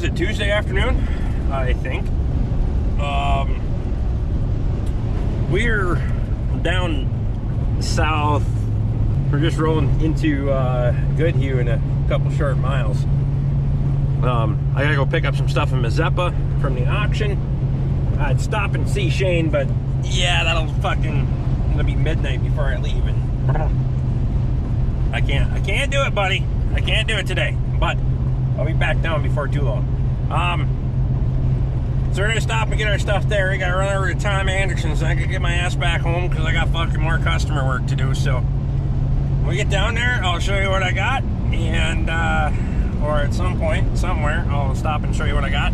it, Tuesday afternoon, I think. We're down south. We're just rolling into Goodhue in a couple short miles. I gotta go pick up some stuff in Mazeppa from the auction. I'd stop and see Shane, but yeah, it'll be midnight before I leave, and I can't do it, buddy. I can't do it today, but I'll be back down before too long. So we're gonna stop and get our stuff there. We gotta run over to Tom Anderson's. I gotta get my ass back home because I got fucking more customer work to do. So when we get down there, I'll show you what I got, and or at some point, somewhere, I'll stop and show you what I got.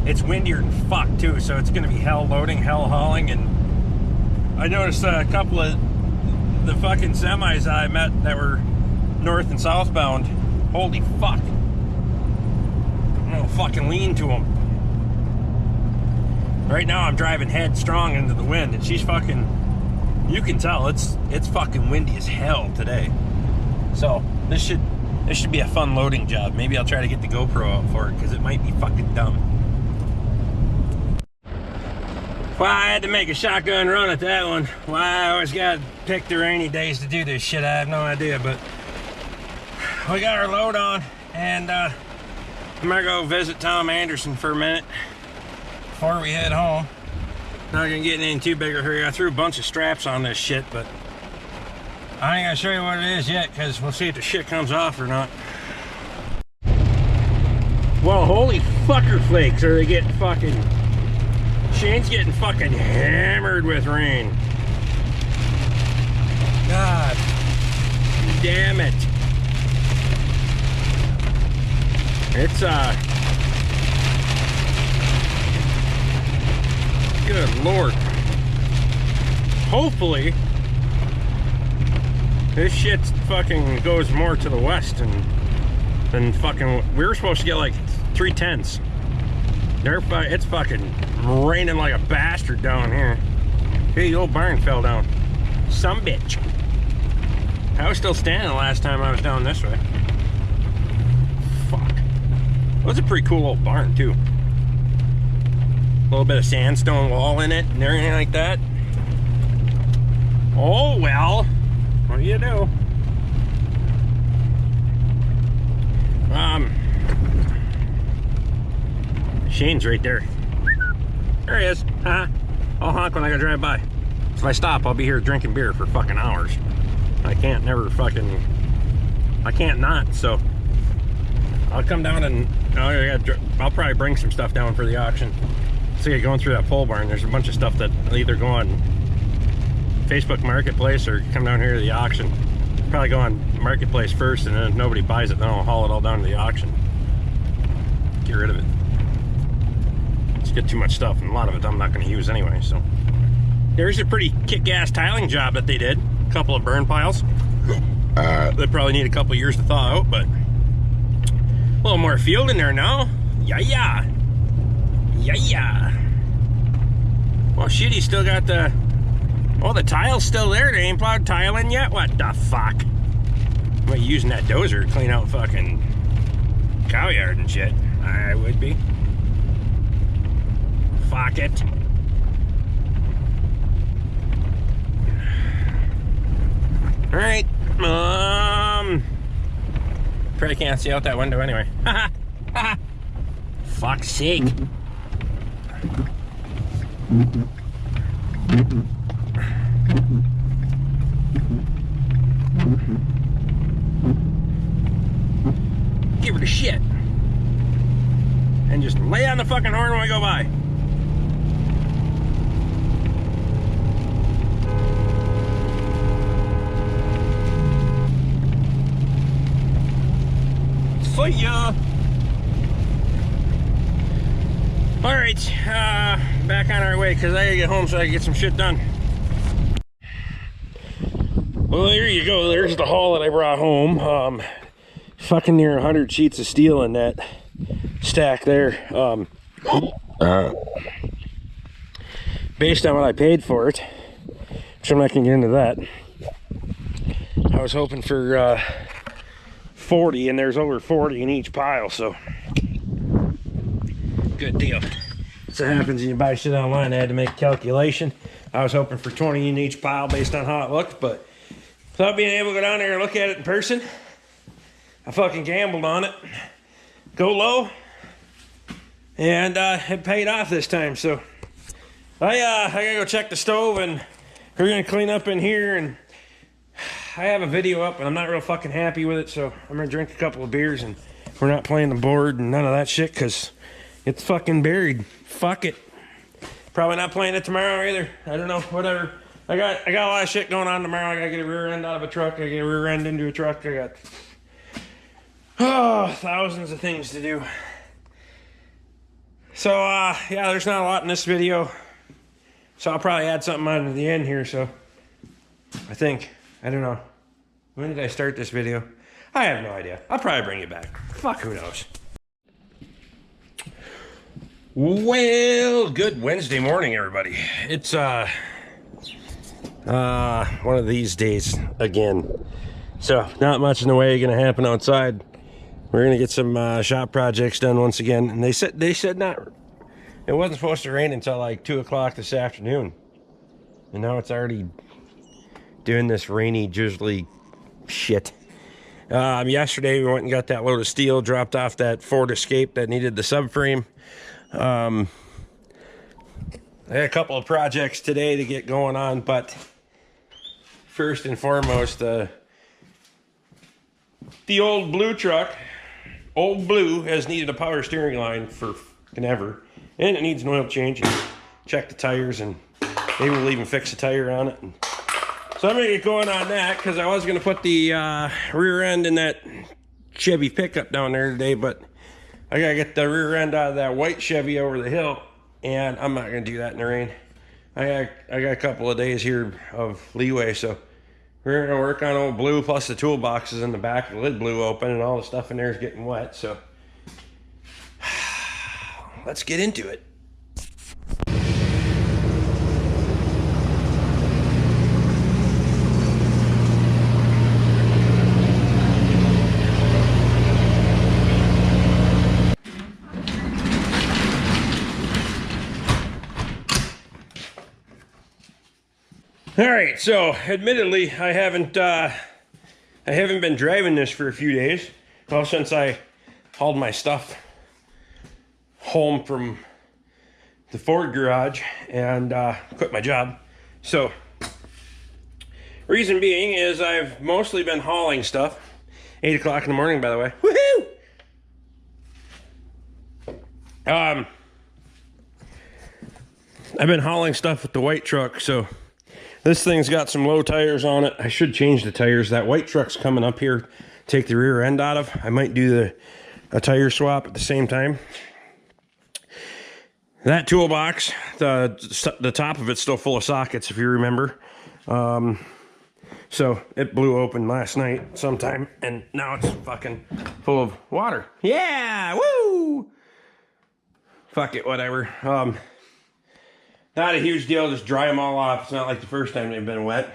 It's windier than fuck too, so it's gonna be hell loading, hell hauling, and I noticed a couple of the fucking semis I met that were north and southbound. Holy fuck. I'm gonna fucking lean to them. Right now I'm driving headstrong into the wind, and she's fucking, you can tell it's fucking windy as hell today. So this should be a fun loading job. Maybe I'll try to get the GoPro out for it, because it might be fucking dumb. Well, I had to make a shotgun run at that one. Why I always gotta pick the rainy days to do this shit, I have no idea, but we got our load on, and I'm gonna go visit Tom Anderson for a minute before we head home. Not gonna get in any too big a hurry. I threw a bunch of straps on this shit, but I ain't gonna show you what it is yet, because we'll see if the shit comes off or not. Well, holy fucker flakes, are they getting fucking... Shane's getting fucking hammered with rain. God damn it. It's good Lord. Hopefully this shit fucking goes more to the west than fucking, we were supposed to get like 3/10. It's fucking raining like a bastard down here. Hey, the old barn fell down. Some bitch. I was still standing the last time I was down this way. Fuck. It was a pretty cool old barn too. A little bit of sandstone wall in it and everything like that. Oh well, what do you do? Shane's right there. There he is. I'll honk when I gotta drive by. If I stop, I'll be here drinking beer for fucking hours. I can't not, so I'll come down and I'll probably bring some stuff down for the auction. So you're going through that pole barn, there's a bunch of stuff that either go on Facebook Marketplace or come down here to the auction. Probably go on Marketplace first, and then if nobody buys it, then I'll haul it all down to the auction. Get rid of it. It's got too much stuff, and a lot of it I'm not going to use anyway. So there's a pretty kick-ass tiling job that they did. A couple of burn piles. They probably need a couple years to thaw out, but a little more field in there now. Yeah. Well, shit, he's still got the... Oh, the tile's still there. They ain't plowed tile in yet? What the fuck? Am I using that dozer to clean out fucking cow yard and shit? I would be. Fuck it. Alright. Probably can't see out that window anyway. Fuck's sake. Give her the shit. And just lay on the fucking horn when we go by. See ya. Alright, back on our way, because I gotta get home so I can get some shit done. Well, there you go. There's the haul that I brought home. Fucking near 100 sheets of steel in that stack there. Based on what I paid for it, which I'm not gonna get into that, I was hoping for 40, and there's over 40 in each pile, so Good deal. So it happens when you buy shit online. I had to make a calculation. I was hoping for 20 in each pile based on how it looked, but without being able to go down there and look at it in person, I fucking gambled on it. Go low, and it paid off this time. So I gotta go check the stove, and we're gonna clean up in here. And I have a video up, and I'm not real fucking happy with it. So I'm gonna drink a couple of beers, and we're not playing the board and none of that shit because it's fucking buried. Fuck it. Probably not playing it tomorrow either. I don't know. Whatever. I got a lot of shit going on tomorrow. I gotta get a rear end out of a truck. I gotta get a rear end into a truck. I got thousands of things to do. So yeah, there's not a lot in this video. So I'll probably add something on at the end here. So I think, I don't know. When did I start this video? I have no idea. I'll probably bring it back. Fuck, who knows? Well, good Wednesday morning, everybody. It's one of these days again. So not much in the way gonna happen outside. We're gonna get some shop projects done once again. And they said not. It wasn't supposed to rain until like 2 o'clock this afternoon, and now it's already doing this rainy, drizzly shit. Yesterday we went and got that load of steel, dropped off that Ford Escape that needed the subframe. I had a couple of projects today to get going on, but first and foremost, the old blue truck, old blue, has needed a power steering line for fucking ever, and it needs an oil change. Check the tires, and maybe we'll even fix a tire on it. So I'm gonna get going on that because I was gonna put the rear end in that Chevy pickup down there today, but I gotta get the rear end out of that white Chevy over the hill, and I'm not gonna do that in the rain. I got a couple of days here of leeway, so we're gonna work on old blue, plus the toolboxes in the back. The lid blew open, and all the stuff in there is getting wet. So let's get into it. All right, so admittedly, I haven't been driving this for a few days. Well, since I hauled my stuff home from the Ford garage and quit my job. So, reason being is I've mostly been hauling stuff. 8 o'clock in the morning, by the way. Woohoo! I've been hauling stuff with the white truck, so this thing's got some low tires on it. I should change the tires. That white truck's coming up here, take the rear end out of. I might do a tire swap at the same time. That toolbox, the top of it's still full of sockets, if you remember. So it blew open last night sometime, and now it's fucking full of water. Yeah, woo! Fuck it, whatever. Not a huge deal, just dry them all off. It's not like the first time they've been wet.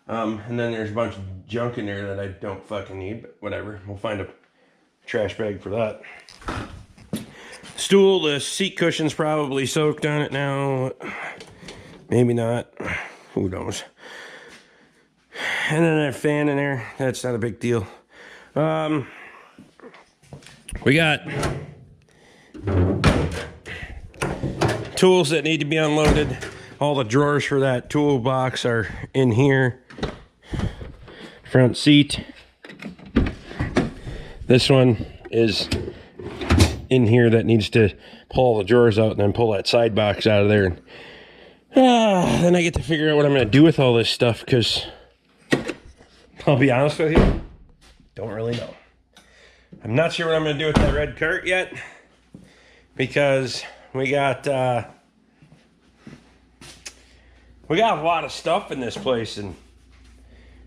And then there's a bunch of junk in there that I don't fucking need, but whatever. We'll find a trash bag for that. Stool, the seat cushion's probably soaked on it now. Maybe not. Who knows? And then that fan in there, that's not a big deal. We got tools that need to be unloaded. All the drawers for that toolbox are in here. Front seat. This one is in here that needs to pull the drawers out and then pull that side box out of there. Then I get to figure out what I'm going to do with all this stuff, because I'll be honest with you, don't really know. I'm not sure what I'm going to do with that red cart yet, because we got a lot of stuff in this place, and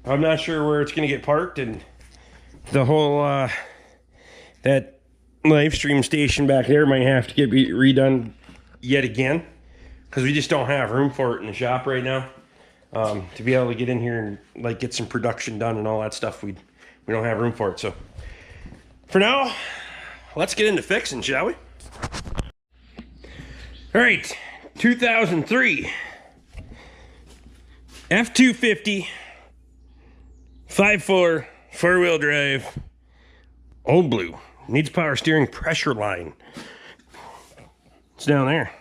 I'm not sure where it's going to get parked, and the whole that live stream station back there might have to get redone yet again, because we just don't have room for it in the shop right now. To be able to get in here and like get some production done and all that stuff, we don't have room for it. So for now, let's get into fixing, shall we? All right, 2003 F250 5.4 four-wheel drive, old blue, needs power steering, pressure line. It's down there.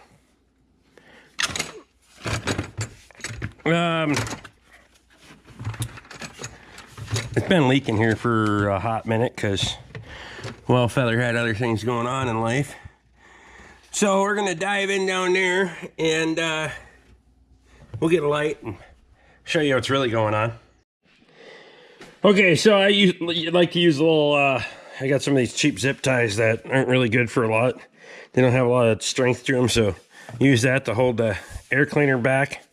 It's been leaking here for a hot minute because, well, Feather had other things going on in life. So we're gonna dive in down there and we'll get a light and show you what's really going on. Okay, so I like to use a little, I got some of these cheap zip ties that aren't really good for a lot. They don't have a lot of strength to them, so use that to hold the air cleaner back.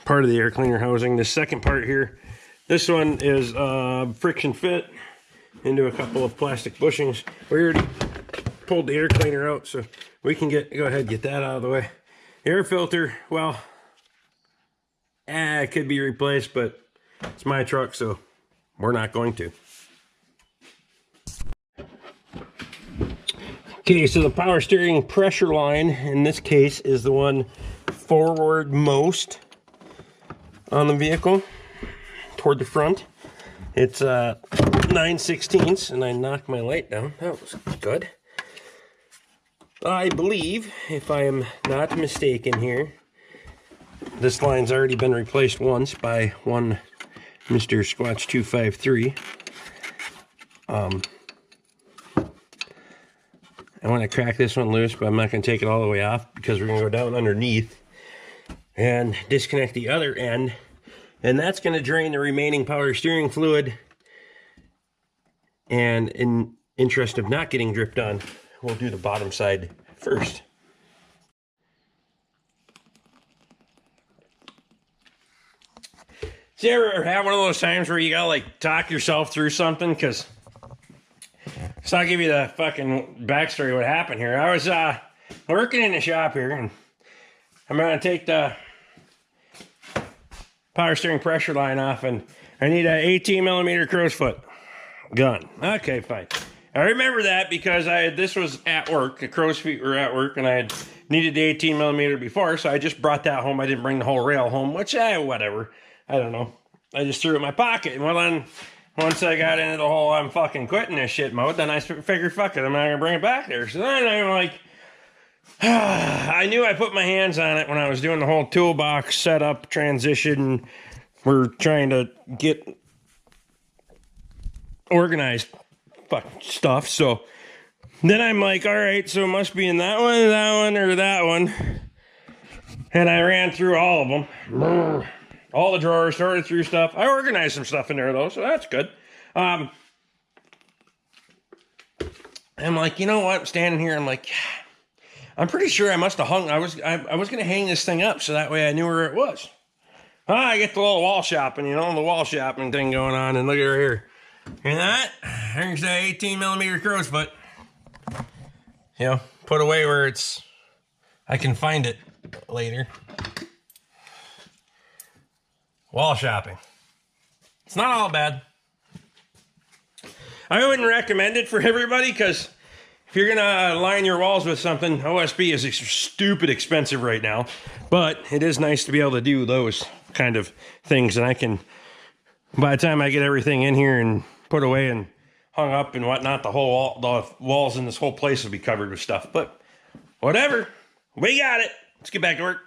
Part of the air cleaner housing. The second part here, this one is friction fit into a couple of plastic bushings. We already pulled the air cleaner out, so we can go ahead and get that out of the way. Air filter, well, it could be replaced, but it's my truck, so we're not going to. Okay, so the power steering pressure line in this case is the one forward most on the vehicle toward the front. It's 9/16, and I knocked my light down. That was good. I believe, if I am not mistaken here, this line's already been replaced once by one Mr. Squatch 253. I want to crack this one loose, but I'm not going to take it all the way off because we're going to go down underneath and disconnect the other end, and that's going to drain the remaining power steering fluid. And in interest of not getting dripped on, we'll do the bottom side first. Do you ever have one of those times where you gotta like talk yourself through something? Because, so I'll give you the fucking backstory of what happened here. I was working in the shop here, and I'm gonna take the power steering pressure line off, and I need an 18mm crow's foot gun. Okay, fine. I remember that because this was at work. The crow's feet were at work, and I had needed the 18mm before, so I just brought that home. I didn't bring the whole rail home, which, whatever. I don't know. I just threw it in my pocket. And well, then, once I got into the whole I'm fucking quitting this shit mode, then I figured, fuck it, I'm not going to bring it back there. So then I'm like, I knew I put my hands on it when I was doing the whole toolbox setup transition. We're trying to get organized stuff. So then I'm like, all right, so it must be in that one, or that one. And I ran through all of them. All the drawers, sorted through stuff. I organized some stuff in there, though, so that's good. I'm like, you know what? I'm standing here. I'm like, I'm pretty sure I must have hung. I was going to hang this thing up so that way I knew where it was. I get the little wall shopping, the wall shopping thing going on, and look at her here. Hear that? There's that 18mm crow's foot. Put away where I can find it later. Wall shopping. It's not all bad. I wouldn't recommend it for everybody because if you're gonna line your walls with something, OSB is stupid expensive right now. But it is nice to be able to do those kind of things, and I can, by the time I get everything in here and put away and hung up and whatnot, the walls in this whole place will be covered with stuff. But whatever, we got it. Let's get back to work.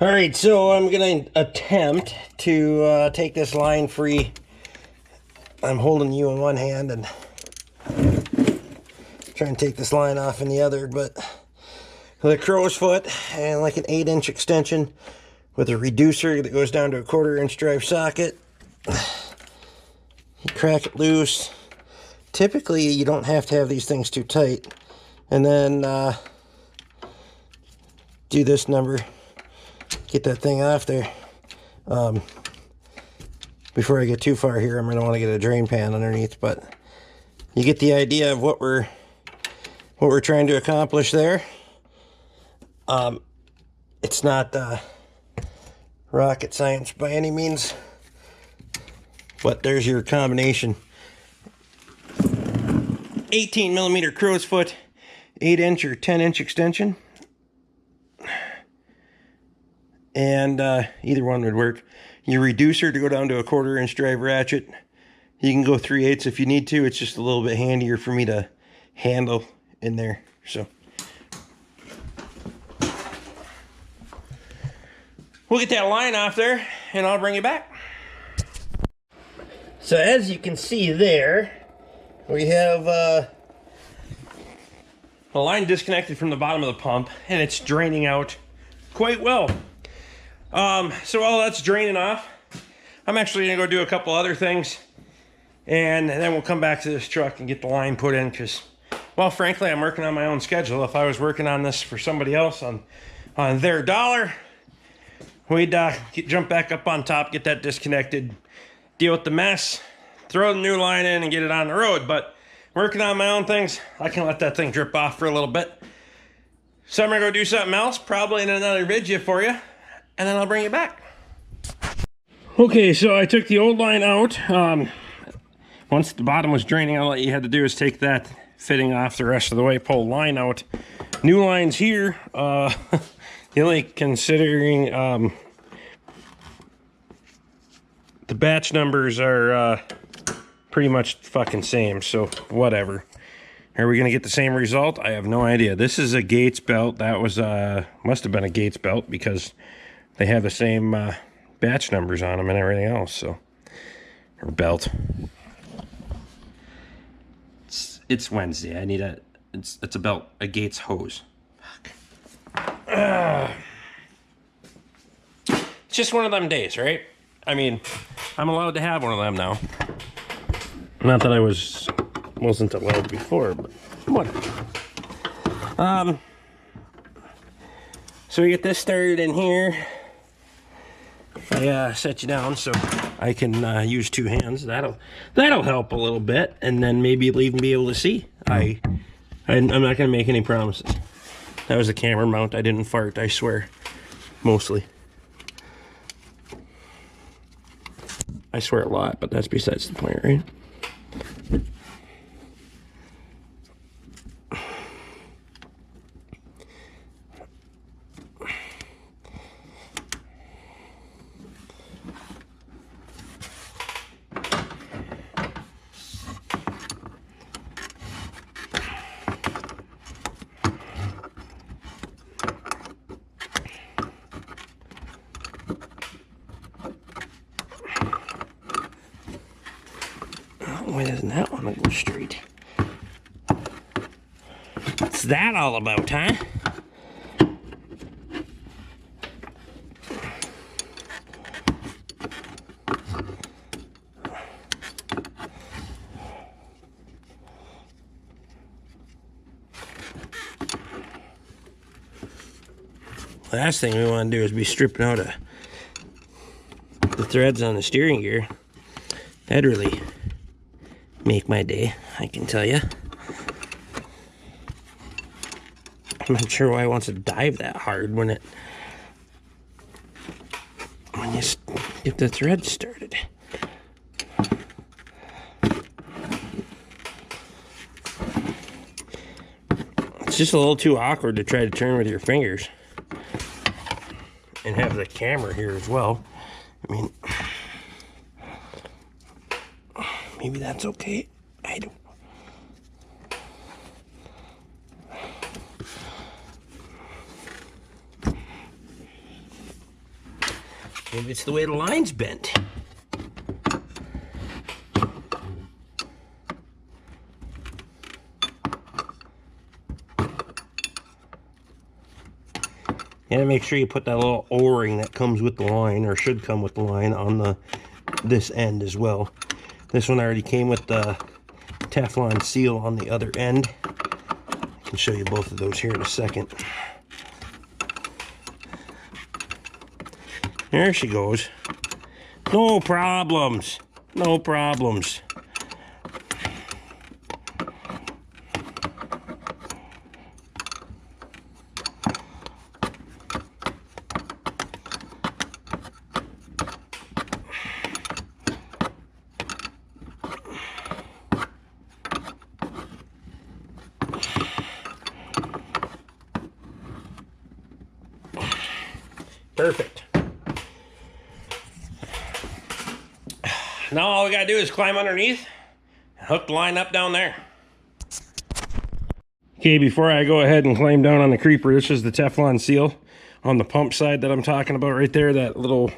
All right, so I'm going to attempt to take this line free. I'm holding you in one hand and trying to take this line off in the other, but with a crow's foot and like an 8-inch extension with a reducer that goes down to a 1/4-inch drive socket. You crack it loose. Typically, you don't have to have these things too tight. And then do this number. Get that thing off there. Before I get too far here, I'm going to want to get a drain pan underneath, but you get the idea of what we're trying to accomplish there. It's not rocket science by any means, but there's your combination. 18mm crow's foot 8-inch or 10-inch extension. And either one would work. Your reducer to go down to a 1/4-inch drive ratchet. You can go 3/8 if you need to. It's just a little bit handier for me to handle in there. So we'll get that line off there and I'll bring you back. So as you can see there, we have a line disconnected from the bottom of the pump and it's draining out quite well. So while that's draining off, I'm actually gonna go do a couple other things and then we'll come back to this truck and get the line put in because, well, frankly, I'm working on my own schedule. If I was working on this for somebody else on their dollar, we'd jump back up on top, get that disconnected, deal with the mess, throw the new line in and get it on the road. But working on my own things, I can let that thing drip off for a little bit. So I'm gonna go do something else, probably in another video for you, and then I'll bring you back. Okay, so I took the old line out. Once the bottom was draining, all you had to do is take that fitting off the rest of the way, pull the line out. New lines here, the only considering the batch numbers are pretty much fucking same, so whatever. Are we gonna get the same result? I have no idea. This is a Gates belt. That was must have been a Gates belt because they have the same batch numbers on them and everything else. So, or belt. It's Wednesday. I need it's a belt, a Gates hose. Fuck. It's just one of them days, right? I mean, I'm allowed to have one of them now. Not that I wasn't allowed before, but whatever. So we get this started in here. I set you down so I can use two hands. That'll help a little bit, and then maybe you'll even be able to see. I'm not gonna make any promises. That was a camera mount. I didn't fart, I swear. Mostly. I swear a lot, but that's besides the point, right? Why doesn't that one go straight? What's that all about, huh? Last thing we want to do is be stripping out the threads on the steering gear. That'd really make my day, I can tell you. I'm not sure why it wants to dive that hard when you get the thread started. It's just a little too awkward to try to turn with your fingers and have the camera here as well. I mean, maybe that's okay. I don't know. Maybe it's the way the line's bent. You gotta make sure you put that little O-ring that comes with the line, or should come with the line, on this end as well. This one already came with the Teflon seal on the other end. I can show you both of those here in a second. There she goes. No problems. No problems. Perfect. Now all we gotta do is climb underneath, hook the line up down there. Okay, before I go ahead and climb down on the creeper, this is the Teflon seal on the pump side that I'm talking about right there, that little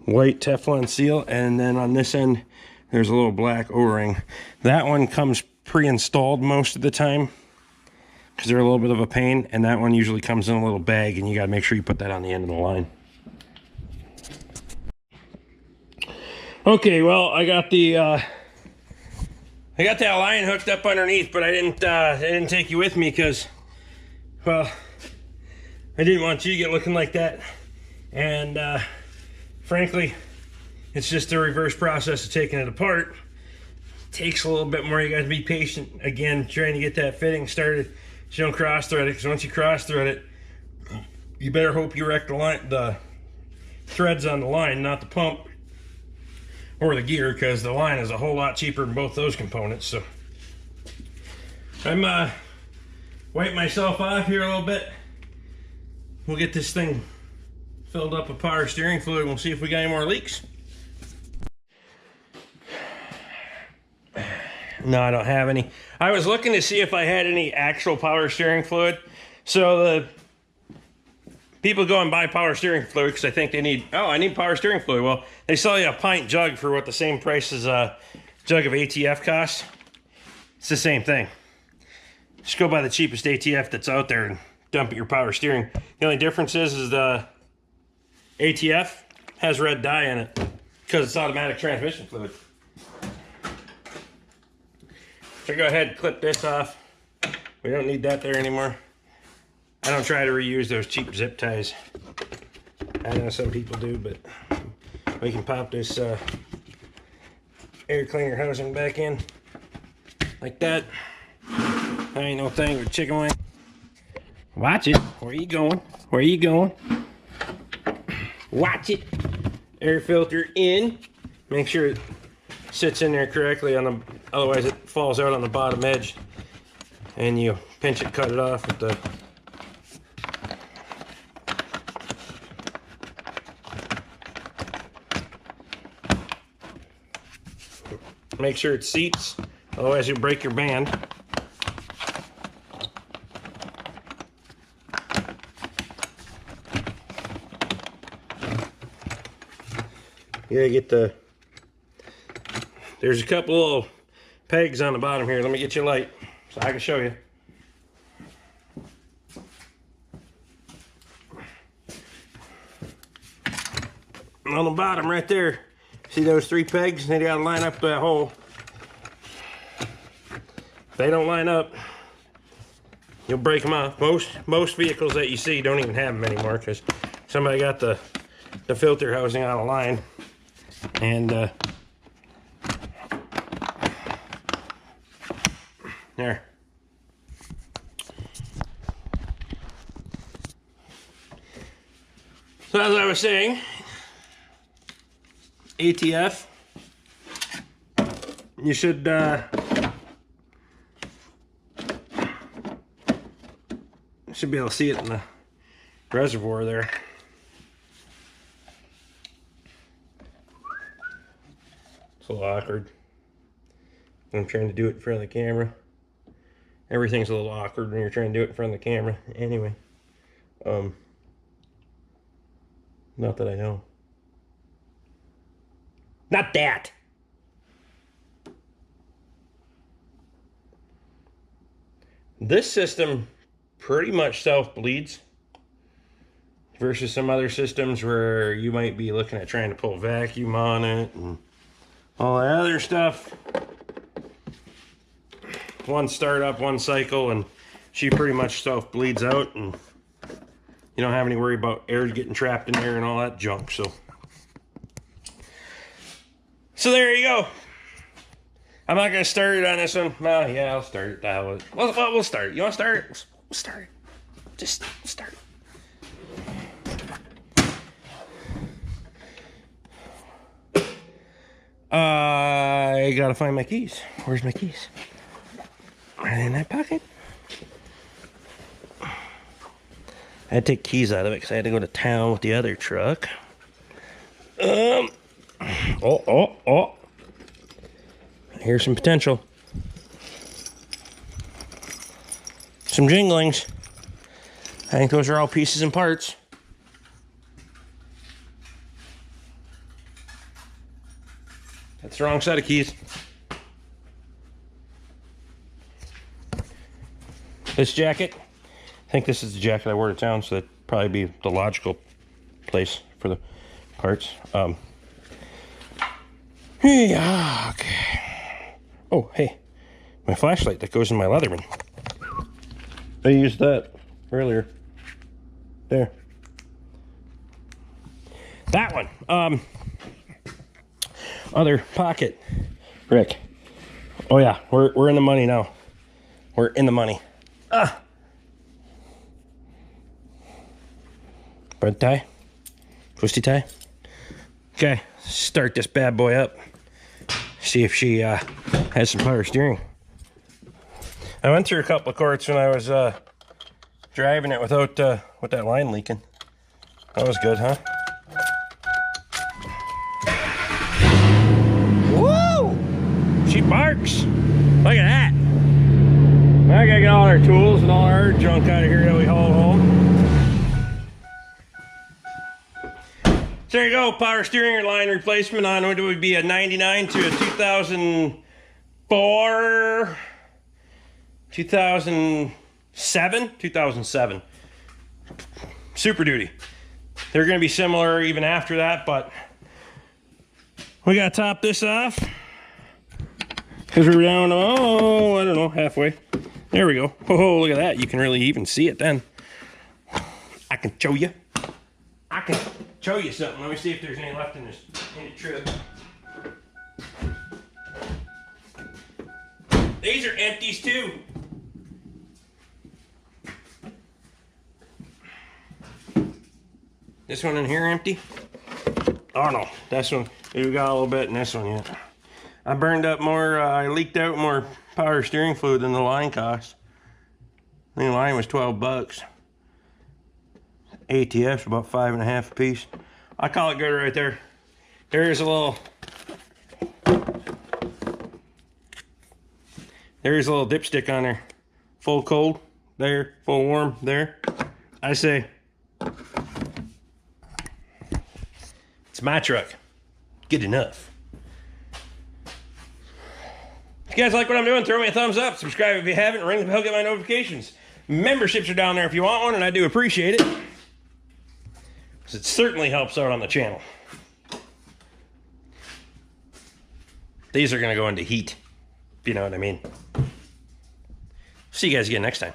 white Teflon seal. And then on this end, there's a little black O-ring. That one comes pre-installed most of the time because they're a little bit of a pain. And that one usually comes in a little bag, and you gotta make sure you put that on the end of the line. Okay, well, I got that line hooked up underneath, but I didn't take you with me because, well, I didn't want you to get looking like that. And frankly, it's just a reverse process of taking it apart. Takes a little bit more. You got to be patient. Again, trying to get that fitting started so you don't cross thread it, because once you cross thread it, you better hope you wreck the threads on the line, not the pump or the gear, because the line is a whole lot cheaper than both those components. So I'm wipe myself off here a little bit. We'll get this thing filled up with power steering fluid, and we'll see if we got any more leaks. No, I don't have any. I was looking to see if I had any actual power steering fluid. So the people go and buy power steering fluid because I think they need, oh, I need power steering fluid. Well, they sell you a pint jug for what the same price as a jug of ATF costs. It's the same thing. Just go buy the cheapest ATF that's out there and dump it your power steering. The only difference is the ATF has red dye in it because it's automatic transmission fluid. So go ahead and clip this off. We don't need that there anymore. I don't try to reuse those cheap zip ties. I know some people do, but we can pop this air cleaner housing back in like that. There ain't no thing with chicken wing. Watch it. Where you going? Where you going? Watch it. Air filter in. Make sure it sits in there correctly on the, otherwise it falls out on the bottom edge, and you pinch it, cut it off with the make sure it seats, otherwise you'll break your band. You gotta get the, there's a couple little pegs on the bottom here. Let me get you a light so I can show you. On the bottom right there, see those 3 pegs? They gotta line up that hole. If they don't line up, you'll break them off. Most vehicles that you see don't even have them anymore because somebody got the filter housing out of line. And there. So as I was saying, ATF, you should be able to see it in the reservoir there. It's a little awkward. I'm trying to do it in front of the camera. Everything's a little awkward when you're trying to do it in front of the camera. Anyway, not that I know. Not that. This system pretty much self-bleeds versus some other systems where you might be looking at trying to pull vacuum on it and all that other stuff. One startup, one cycle, and she pretty much self-bleeds out, and you don't have any worry about air getting trapped in there and all that junk. So there you go. I'm not gonna start it on this one. Well, yeah, I'll start it. We'll start it. You want to start it? We'll start it. Just start it. I gotta find my keys. Where's my keys? Right in that pocket. I had to take keys out of it because I had to go to town with the other truck. Oh. Here's some potential. Some jinglings. I think those are all pieces and parts. That's the wrong set of keys. This jacket, I think this is the jacket I wore to town, so that'd probably be the logical place for the parts. Yeah, okay. Oh, hey, my flashlight that goes in my Leatherman. I used that earlier. There. That one. Other pocket. Rick. Oh yeah, we're in the money now. We're in the money. Bread tie. Twisty tie. Okay, start this bad boy up. See if she has some power steering. I went through a couple of quarts when I was driving it without with that line leaking. That was good, huh? Woo! She barks. Look at that. Now I gotta get all our tools and all our junk out of here that we haul home. So there you go, power steering line replacement on what would be a 99 to a 2004, 2007. Super Duty. They're gonna be similar even after that, but we gotta top this off because we're down, oh, I don't know, halfway. There we go. Oh, look at that. You can really even see it then. I can show you. I can show you something. Let me see if there's any left in the trip. These are empties too. This one in here empty? Oh no, this one. We got a little bit in this one yet. I burned up more, I leaked out more power steering fluid than the line cost. The line was 12 bucks. ATF's about 5.5 a piece. I call it good right there. There's a little dipstick on there. Full cold there, full warm there. I say it's my truck. Good enough. If you guys like what I'm doing, throw me a thumbs up, subscribe if you haven't, ring the bell, get my notifications. Memberships are down there if you want one, and I do appreciate it. Because it certainly helps out on the channel. These are going to go into heat, if you know what I mean. See you guys again next time.